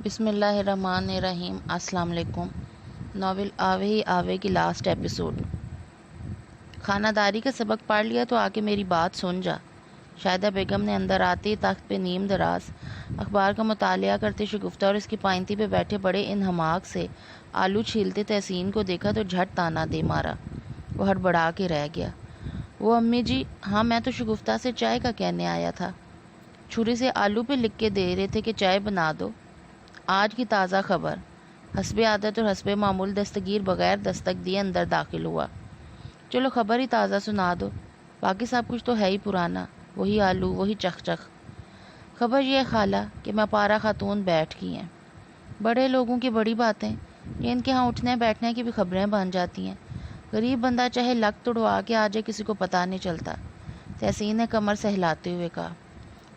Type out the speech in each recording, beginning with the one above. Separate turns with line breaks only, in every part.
بسم اللہ الرحمن الرحیم۔ السلام علیکم۔ ناول آوے ہی آوے کی لاسٹ ایپیسوڈ۔ خانہ داری کا سبق پڑھ لیا تو آ کے میری بات سن جا۔ شاہدہ بیگم نے اندر آتے ہی تخت پہ نیم دراز اخبار کا مطالعہ کرتے شگفتہ اور اس کی پائنتی پہ بیٹھے بڑے انہماک سے آلو چھیلتے تحسین کو دیکھا تو جھٹ تانا دے مارا۔ وہ ہڑبڑا کے رہ گیا۔ وہ امی جی، ہاں میں تو شگفتہ سے چائے کا کہنے آیا تھا۔ چھری سے آلو پہ لکھ کے دے رہے تھے کہ چائے بنا دو۔ آج کی تازہ خبر۔ حسب عادت اور حسب معمول دستگیر بغیر دستک دیے اندر داخل ہوا۔ چلو خبر ہی تازہ سنا دو، باقی سب کچھ تو ہے ہی پرانا، وہی آلو، وہی چخ چخ۔ خبر یہ خالہ کہ مپارہ خاتون بیٹھ کی ہیں۔ بڑے لوگوں کی بڑی باتیں، یہ ان کے ہاں اٹھنے بیٹھنے کی بھی خبریں بن جاتی ہیں۔ غریب بندہ چاہے لک توڑوا کے آ جائے کسی کو پتہ نہیں چلتا۔ تحسین نے کمر سہلاتے ہوئے کہا،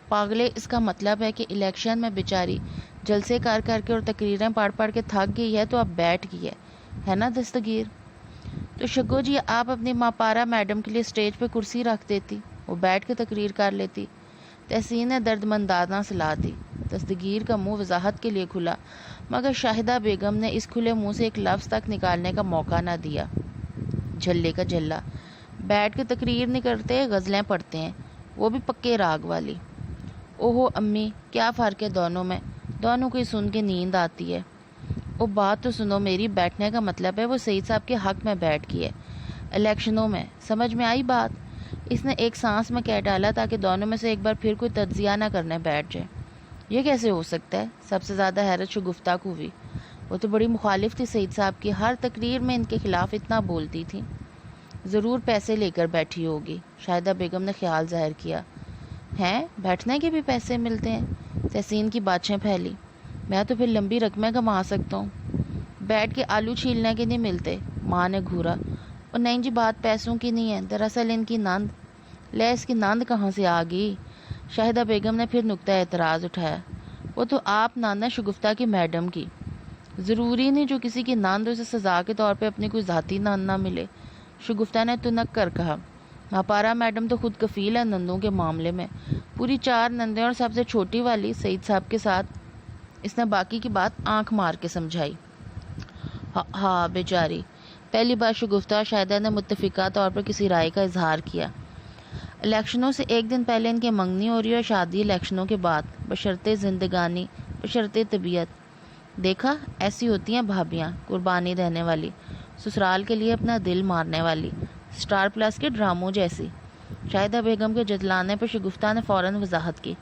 پاگلے، اس کا مطلب ہے کہ الیکشن میں بیچاری جلسے کر کے اور تقریریں پڑھ کے تھک گئی ہے تو اب بیٹھ گئی ہے نا دستگیر؟ تو شگو جی آپ اپنی ماپارہ میڈم کے لیے سٹیج پہ کرسی رکھ دیتی، وہ بیٹھ کے تقریر کر لیتی۔ تحسین نے درد مندانہ صلاح دی۔ دستگیر کا منہ وضاحت کے لیے کھلا، مگر شاہدہ بیگم نے اس کھلے منہ سے ایک لفظ تک نکالنے کا موقع نہ دیا۔ جھلے کا جھلا، بیٹھ کے تقریر نہیں کرتے، غزلیں پڑھتے ہیں، وہ بھی پکے راگ والی۔ اوہو امی، کیا فرق ہے دونوں میں؟ دونوں کو ہی سن کے نیند آتی ہے۔ وہ بات تو سنو میری، بیٹھنے کا مطلب ہے وہ سعید صاحب کے حق میں بیٹھ گئی ہے، الیکشنوں میں۔ سمجھ میں آئی بات؟ اس نے ایک سانس میں کہہ ڈالا تاکہ دونوں میں سے ایک بار پھر کوئی تجزیہ نہ کرنے بیٹھ جائے۔ یہ کیسے ہو سکتا ہے؟ سب سے زیادہ حیرت شگفتہ کو ہوئی۔ وہ تو بڑی مخالف تھی سعید صاحب کی، ہر تقریر میں ان کے خلاف اتنا بولتی تھی۔ ضرور پیسے لے کر بیٹھی ہوگی، شاہدہ بیگم نے خیال ظاہر کیا۔ ہیں، بیٹھنے کے بھی پیسے ملتے ہیں؟ تحسین کی باتیں پھیلی۔ میں تو پھر لمبی رقمیں کما سکتا ہوں۔ بیٹھ کے آلو چھیلنے کے نہیں ملتے، ماں نے گھورا۔ اور نہیں جی، بات پیسوں کی نہیں ہے، دراصل ان کی نند۔ لے، اس کی نند کہاں سے آ گئی؟ شاہدہ بیگم نے پھر نقطہ اعتراض اٹھایا۔ وہ تو آپ نند ہے شگفتہ کی میڈم کی۔ ضروری نہیں جو کسی کی نند اسے سزا کے طور پہ اپنی کوئی ذاتی نند نہ ملے، شگفتہ نے تنک کر کہا۔ ماپارہ میڈم تو خود کفیل ہے نندوں کے معاملے میں، پوری 4 نندیں اور سب سے چھوٹی والی سعید صاحب کے ساتھ۔ اس نے باقی کی بات آنکھ مار کے سمجھائی۔ ہاں بیچاری۔ پہلی بار شگفتہ اور شاہدہ نے متفقہ طور پر کسی رائے کا اظہار کیا۔ الیکشنوں سے ایک دن پہلے ان کی منگنی ہو رہی ہے اور شادی الیکشنوں کے بعد، بشرطِ زندگانی، بشرطِ طبیعت۔ دیکھا، ایسی ہوتی ہیں بھابیاں، قربانی دینے والی، سسرال کے لیے اپنا دل مارنے والی، سٹار پلس کے ڈراموں جیسی۔ شاہدہ بیگم کے جتلانے پر شگفتہ نے فوراً وضاحت کی۔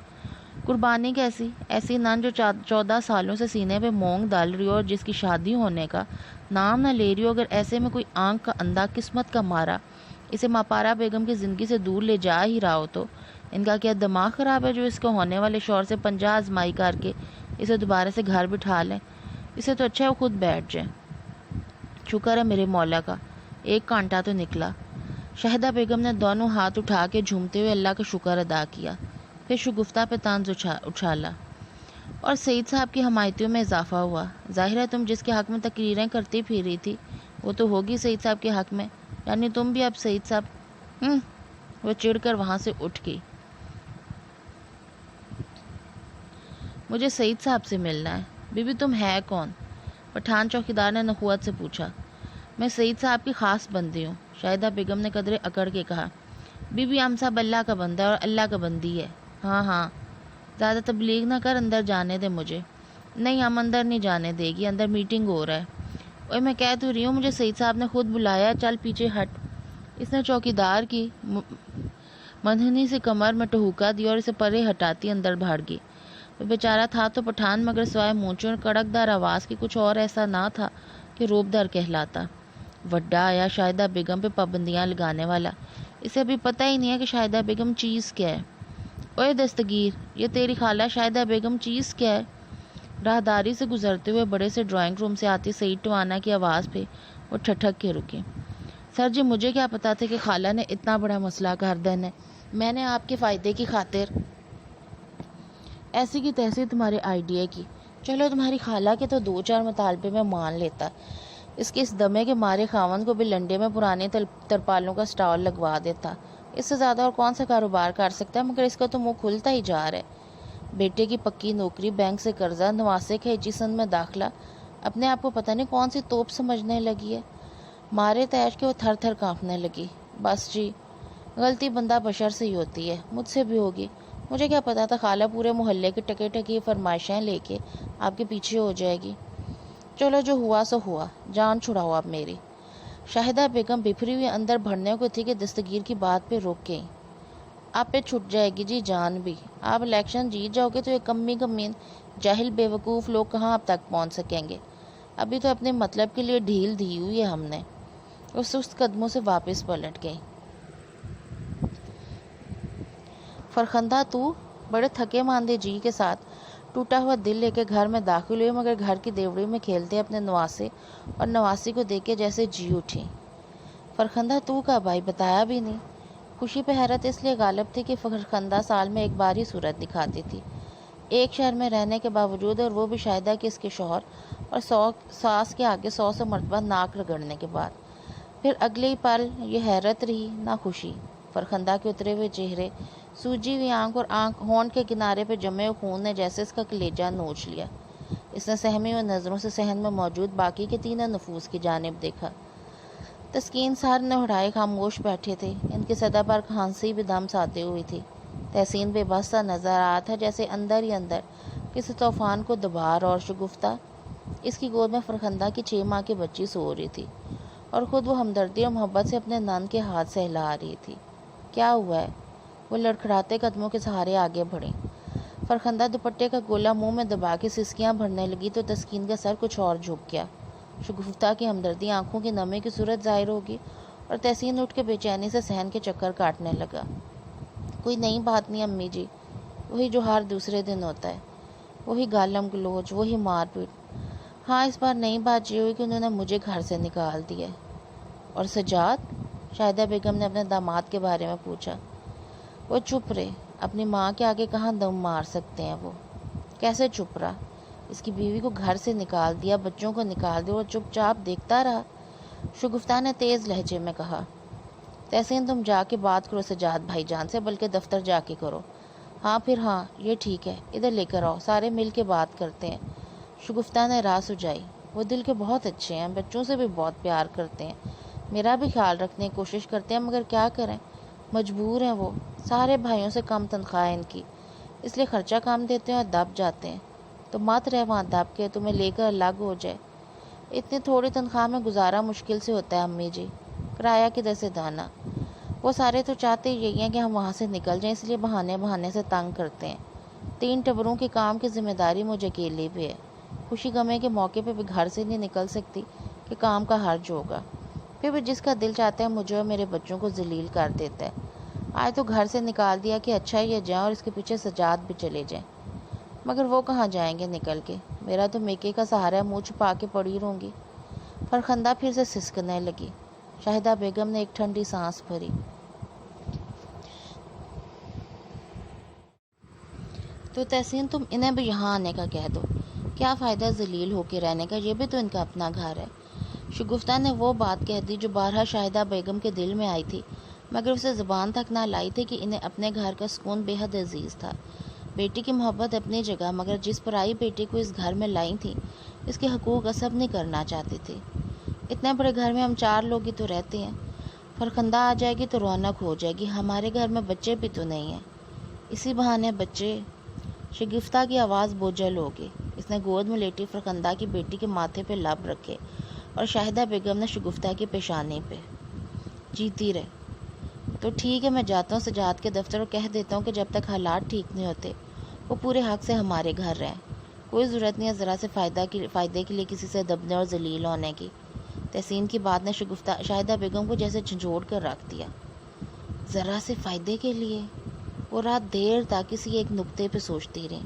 قربانی کیسی؟ ایسی نان جو 14 سالوں سے سینے پہ مونگ ڈال رہی ہو اور جس کی شادی ہونے کا نام نہ لے رہی ہو، اگر ایسے میں کوئی آنکھ کا اندھا قسمت کا مارا اسے ماپارہ بیگم کی زندگی سے دور لے جا ہی رہا ہو تو ان کا کیا دماغ خراب ہے جو اس کو ہونے والے شوہر سے 50 آزمائی کر کے اسے دوبارہ سے گھر بٹھا لیں؟ اسے تو اچھا ہے وہ خود بیٹھ جائے۔ شکر ہے میرے مولا کا، ایک کانٹا تو نکلا۔ شاہدہ بیگم نے دونوں ہاتھ اٹھا کے جھومتے ہوئے اللہ کا شکر ادا کیا، پھر شگفتہ پہ طنز اچھالا۔ اور سعید صاحب کی حمایتیوں میں اضافہ ہوا۔ ظاہر ہے تم جس کے حق میں تقریریں کرتی پھر رہی تھی وہ تو ہوگی سعید صاحب کے حق میں، یعنی تم بھی اب سعید صاحب۔ وہ چڑ کر وہاں سے اٹھ گئی۔ مجھے سعید صاحب سے ملنا ہے۔ بی بی تم ہے کون؟ پٹھان چوکیدار نے نخوت سے پوچھا۔ میں سعید صاحب کی خاص بندی ہوں، شاہدہ بیگم نے قدرے اکڑ کے کہا۔ بی بی ہم سب اللہ کا بندہ ہے اور اللہ کا بندی ہے۔ ہاں ہاں، زیادہ تبلیغ نہ کر، اندر جانے دے مجھے۔ نہیں، ہم اندر نہیں جانے دے گی، اندر میٹنگ ہو رہا ہے۔ اوے میں کہہ تو رہی ہوں، مجھے سعید صاحب نے خود بلایا، چل پیچھے ہٹ۔ اس نے چوکیدار کی منحنی سے کمر میں ٹہوکا دیا اور اسے پرے ہٹاتی اندر بھاڑ گئی۔ وہ بیچارہ تھا تو پٹھان، مگر سوائے مونچھوں اور کڑکدار آواز کی کچھ اور ایسا نہ تھا کہ روبدار کہلاتا۔ وڈا آیا شاہدہ بیگم پہ پابندیاں لگانے والا، اسے ابھی پتہ ہی نہیں ہے کہ شاہدہ بیگم چیز کیا ہے۔ اوے دستگیر، یہ تیری خالہ شاہدہ بیگم چیز کیا ہے؟ راہداری سے گزرتے ہوئے بڑے سے ڈرائنگ روم سے آتی سعید ٹوانا کی آواز پہ وہ ٹھٹک کے رکی۔ سر جی، مجھے کیا پتا تھا کہ خالہ نے اتنا بڑا مسئلہ کر دینا ہے۔ میں نے آپ کے فائدے کی خاطر ایسی کی تیسی تمہارے آئیڈیا کی۔ چلو تمہاری خالہ کے تو 2-4 مطالبے میں مان لیتا، اس کے اس دمے کے مارے خاوند کو بھی لنڈے میں پرانے ترپالوں کا سٹال لگوا دیتا۔ اس سے زیادہ اور کون سا کاروبار کر سکتا ہے، مگر اس کا تو منہ کھلتا ہی جا رہا ہے۔ بیٹے کی پکی نوکری، بینک سے قرضہ، نواسے کا ہجی سن میں داخلہ، اپنے آپ کو پتہ نہیں کون سی توپ سمجھنے لگی ہے۔ مارے تیش کے وہ تھر تھر کانپنے لگی۔ بس جی، غلطی بندہ بشر سے ہی ہوتی ہے، مجھ سے بھی ہوگی۔ مجھے کیا پتا تھا خالہ پورے محلے کی ٹکے ٹکی فرمائشیں لے کے آپ کے پیچھے ہو جائے گی۔ چلو جو ہوا سو ہوا، جان چھڑاؤ آپ میری۔ شاہدہ بیگم بفری ہوئی اندر بڑھنے کو تھی کہ دستگیر کی بات پہ روک گئی۔ آپ پہ چھٹ جائے گی جی جان بھی۔ آپ الیکشن جیت جاؤ گے تو یہ کمی کمین جاہل بیوقوف لوگ کہاں اب تک پہنچ سکیں گے۔ ابھی تو اپنے مطلب کے لیے ڈھیل دی ہوئی ہے ہم نے۔ وہ سست قدموں سے واپس پلٹ گئی۔ فرخندہ تو بڑے تھکے ماندے جی کے ساتھ ٹوٹا ہوا دل لے کے گھر میں داخل ہوئی، مگر گھر کی دیوڑی میں کھیلتے اپنے نواسے اور نواسی کو دیکھ کے جیسے جی اٹھی۔ فرخندہ تو کا بھائی بتایا بھی نہیں۔ خوشی پہ حیرت اس لیے غالب تھی کہ فرخندہ سال میں ایک بار ہی صورت دکھاتی تھی، ایک شہر میں رہنے کے باوجود، اور وہ بھی شاہدہ کہ اس کے شوہر اور ساس کے آگے 100 مرتبہ ناک رگڑنے کے بعد۔ پھر اگلے ہی پل یہ حیرت رہی نہ خوشی۔ فرخندہ کے اترے ہوئے چہرے، سوجی ہوئی آنکھ اور ہونٹ کے کنارے پہ جمے ہوئے خون نے جیسے اس کا کلیجہ نوچ لیا۔ اس نے سہمی ہوئی نظروں سے صحن میں موجود باقی کے تینوں نفوس کی جانب دیکھا۔ تسکین سر نے اڑائے خاموش بیٹھے تھے، ان کی صدا پر کھانسی بھی دم ساتے ہوئی تھی۔ تحسین بے بس سا نظر آیا تھا، جیسے اندر ہی اندر کسی طوفان کو دبار، اور شگفتہ اس کی گود میں فرخندہ کی 6 ماہ کی بچی سو رہی تھی، اور خود وہ ہمدردی اور محبت سے اپنے نند کے ہاتھ سے ہلا رہی تھی۔ کیا ہوا ہے؟ وہ لڑکھڑاتے قدموں کے سہارے آگے بڑھیں۔ فرخندہ دوپٹے کا گولا منہ میں دبا کے سسکیاں بھرنے لگی تو تسکین کا سر کچھ اور جھک گیا۔ شگفتہ کی ہمدردی آنکھوں کی نمی کی صورت ظاہر ہوگی، اور تحسین اٹھ کے بے چینی سے صحن کے چکر کاٹنے لگا۔ کوئی نئی بات نہیں امی جی، وہی جو ہر دوسرے دن ہوتا ہے، وہی گالم گلوچ، وہی مار پیٹ۔ ہاں، اس بار نئی بات یہ ہوئی کہ انہوں نے مجھے گھر سے نکال دیا ہے۔ اور سجاد؟ شاہدہ بیگم نے اپنے داماد کے بارے میں پوچھا۔ وہ چپ رہے، اپنی ماں کے آگے کہاں دم مار سکتے ہیں وہ۔ کیسے چپ رہا؟ اس کی بیوی کو گھر سے نکال دیا، بچوں کو نکال دیا اور چپ چاپ دیکھتا رہا؟ شگفتہ نے تیز لہجے میں کہا۔ تحسین تم جا کے بات کرو سجاد بھائی جان سے، بلکہ دفتر جا کے کرو۔ ہاں پھر ہاں، یہ ٹھیک ہے، ادھر لے کر آؤ، سارے مل کے بات کرتے ہیں۔ شگفتہ نے راہ سجائی۔ وہ دل کے بہت اچھے ہیں، بچوں سے بھی بہت پیار کرتے ہیں، میرا بھی خیال رکھنے کی کوشش کرتے ہیں، مگر کیا کریں، مجبور ہیں وہ۔ سارے بھائیوں سے کم تنخواہ ہے ان کی، اس لیے خرچہ کام دیتے ہیں اور دب جاتے ہیں۔ تو مت رہ وہاں دب کے، تمہیں لے کر الگ ہو جائے۔ اتنی تھوڑی تنخواہ میں گزارا مشکل سے ہوتا ہے امی جی، کرایہ کدھر سے دانا۔ وہ سارے تو چاہتے یہی ہیں کہ ہم وہاں سے نکل جائیں، اس لیے بہانے سے تنگ کرتے ہیں۔ 3 ٹبروں کے کام کی ذمہ داری مجھے اکیلے پہ ہے۔ خوشی غمے کے موقع پہ بھی گھر سے نہیں نکل سکتی کہ کام کا حرج ہوگا۔ پھر بھی جس کا دل چاہتا ہے مجھے اور میرے بچوں کو ذلیل کر دیتا ہے۔ آج تو گھر سے نکال دیا کہ اچھا ہی ہے جائیں، اور اس کے پیچھے سجاد بھی چلے جائیں، مگر وہ کہاں جائیں گے نکل کے؟ میرا تو میکے کا سہارا ہے، منہ چھپا کے پڑی رہوں گی۔ فرخندہ پھر سے سسکنے لگی۔ شاہدہ بیگم نے ایک ٹھنڈی سانس بھری۔ تو تحسین تم انہیں بھی یہاں آنے کا کہہ دو، کیا فائدہ ذلیل ہو کے رہنے کا، یہ بھی تو ان کا اپنا گھر ہے۔ شگفتہ نے وہ بات کہہ دی جو بارہا شاہدہ بیگم کے دل میں آئی تھی، مگر اسے زبان تک نہ لائی تھی کہ انہیں اپنے گھر کا سکون بے حد عزیز تھا۔ بیٹی کی محبت اپنی جگہ، مگر جس پرائی بیٹی کو اس گھر میں لائی تھی، اس کے حقوق غصب نہیں کرنا چاہتی تھی۔ اتنے بڑے گھر میں ہم 4 لوگ ہی تو رہتے ہیں، فرخندہ آ جائے گی تو رونق ہو جائے گی، ہمارے گھر میں بچے بھی تو نہیں ہیں، اسی بہانے بچے۔ شگفتہ کی آواز بوجھل ہو گئی۔ اس نے گود میں لیٹی فرخندہ کی بیٹی کے ماتھے پہ لب رکھے، اور شاہدہ بیگم نے شگفتہ کی پیشانی پہ۔ جیتی رہے۔ تو ٹھیک ہے، میں جاتا ہوں سجاد کے دفتر اور کہہ دیتا ہوں کہ جب تک حالات ٹھیک نہیں ہوتے وہ پورے حق سے ہمارے گھر رہیں۔ کوئی ضرورت نہیں ہے ذرا سے فائدے کے لیے کسی سے دبنے اور ذلیل ہونے کی۔ تحسین کی بات نے شاہدہ بیگم کو جیسے جھنجھوڑ کر رکھ دیا۔ ذرا سے فائدے کے لیے؟ وہ رات دیر تک کسی ایک نقطے پہ سوچتی رہی۔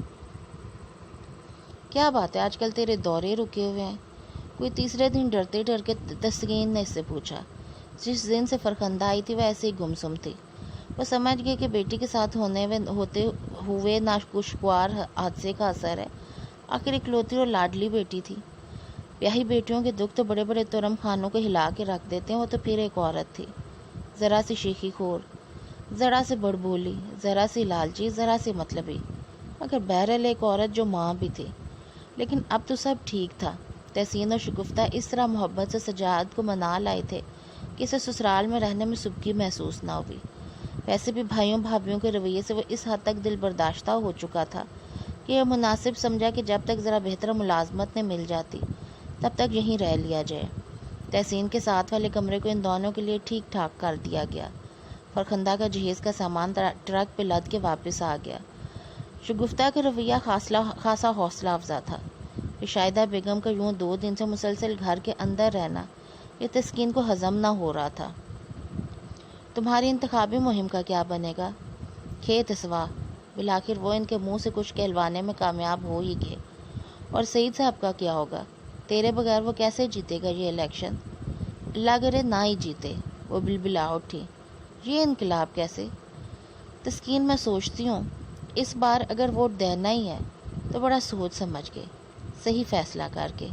کیا بات ہے، آج کل تیرے دورے رکے ہوئے ہیں؟ کوئی تیسرے دن ڈرتے ڈر کے تسکین نے اس سے پوچھا۔ جس دن سے فرخندہ آئی تھی وہ ایسے ہی گمسم تھی۔ وہ سمجھ گئی کہ بیٹی کے ساتھ ہوتے ہوئے ناخوشگوار حادثے کا اثر ہے۔ آخر اکلوتی اور لاڈلی بیٹی تھی۔ بیاہی بیٹیوں کے دکھ تو بڑے بڑے ترم خانوں کو ہلا کے رکھ دیتے ہیں، وہ تو پھر ایک عورت تھی، ذرا سی شیخی خور، ذرا سے بڑبولی، ذرا سی لالچی، ذرا سی مطلبی۔ مگر بہرحال ایک عورت جو ماں بھی تھی۔ لیکن اب تو سب ٹھیک تھا۔ تحسین اور شگفتہ اس طرح محبت سے سجاد کو منا لائے تھے کہ اسے سسرال میں رہنے میں سبکی محسوس نہ ہوئی۔ ویسے بھی بھائیوں بھابھیوں کے رویے سے وہ اس حد تک دل برداشتہ ہو چکا تھا کہ یہ مناسب سمجھا کہ جب تک ذرا بہتر ملازمت نے مل جاتی تب تک یہیں رہ لیا جائے۔ تحسین کے ساتھ والے کمرے کو ان دونوں کے لیے ٹھیک ٹھاک کر دیا گیا۔ فرخندہ کا جہیز کا سامان ٹرک پہ لد کے واپس آ گیا۔ شگفتہ کا رویہ خاصا حوصلہ افزا تھا کہ شاہدہ بیگم کا یوں 2 دن سے مسلسل گھر کے اندر رہنا یہ تسکین کو ہضم نہ ہو رہا تھا۔ تمہاری انتخابی مہم کا کیا بنے گا؟ کھیت اسوا، بالآخر وہ ان کے منہ سے کچھ کہلوانے میں کامیاب ہو ہی گئے۔ اور سعید صاحب کا کیا ہوگا؟ تیرے بغیر وہ کیسے جیتے گا یہ الیکشن؟ اللہ کرے نہ ہی جیتے، وہ بلبلا اٹھی۔ یہ انقلاب کیسے؟ تسکین میں سوچتی ہوں اس بار اگر ووٹ دینا ہی ہے تو بڑا سوچ سمجھ کے، صحیح فیصلہ کر کے۔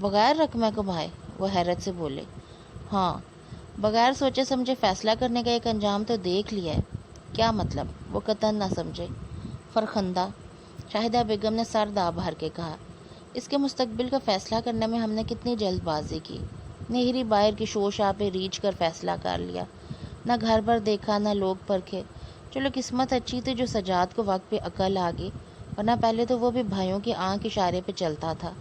بغیر رقمہ کمائے؟ وہ حیرت سے بولے۔ ہاں، بغیر سوچے سمجھے فیصلہ کرنے کا ایک انجام تو دیکھ لیا ہے۔ کیا مطلب؟ وہ قطعاً نہ سمجھے۔ فرخندہ، شاہدہ بیگم نے سر داب بھر کے کہا، اس کے مستقبل کا فیصلہ کرنے میں ہم نے کتنی جلد بازی کی۔ نہری باہر کی شوشا پہ ریچھ کر فیصلہ کر لیا، نہ گھر پر دیکھا نہ لوگ پرکھے۔ چلو قسمت اچھی تھی جو سجاد کو وقت پہ عقل آ گئی، ورنہ پہلے تو وہ بھی بھائیوں کی آنکھ اشارے پہ چلتا تھا۔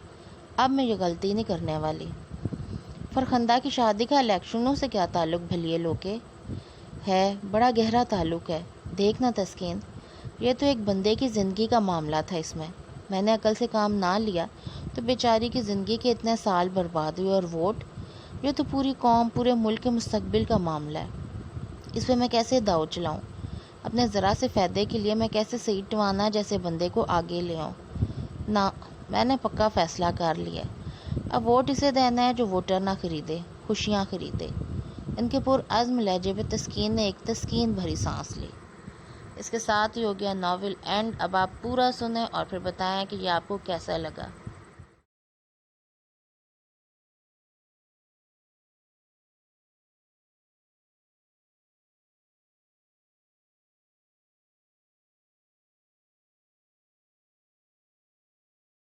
اب میں یہ غلطی نہیں کرنے والی۔ فرخندہ کی شادی کا الیکشنوں سے کیا تعلق بھلیے لوکے؟ ہے، بڑا گہرا تعلق ہے۔ دیکھنا تسکین، یہ تو ایک بندے کی زندگی کا معاملہ تھا، اس میں نے عقل سے کام نہ لیا تو بیچاری کی زندگی کے اتنے سال برباد ہوئے۔ اور ووٹ، یہ تو پوری قوم، پورے ملک کے مستقبل کا معاملہ ہے۔ اس پہ میں کیسے داؤ چلاؤں؟ اپنے ذرا سے فائدے کے لیے میں کیسے سعید ٹوانا جیسے بندے کو آگے لے آؤں؟ نہ، میں نے پکا فیصلہ کر لیا ہے۔ اب ووٹ اسے دینا ہے جو ووٹر نہ خریدے، خوشیاں خریدے۔ ان کے پرعزم لہجے پہ تسکین نے ایک تسکین بھری سانس لی۔ اس کے ساتھ ہی ہو گیا ناول اینڈ۔ اب آپ پورا سنیں اور پھر بتائیں کہ یہ آپ کو کیسا لگا۔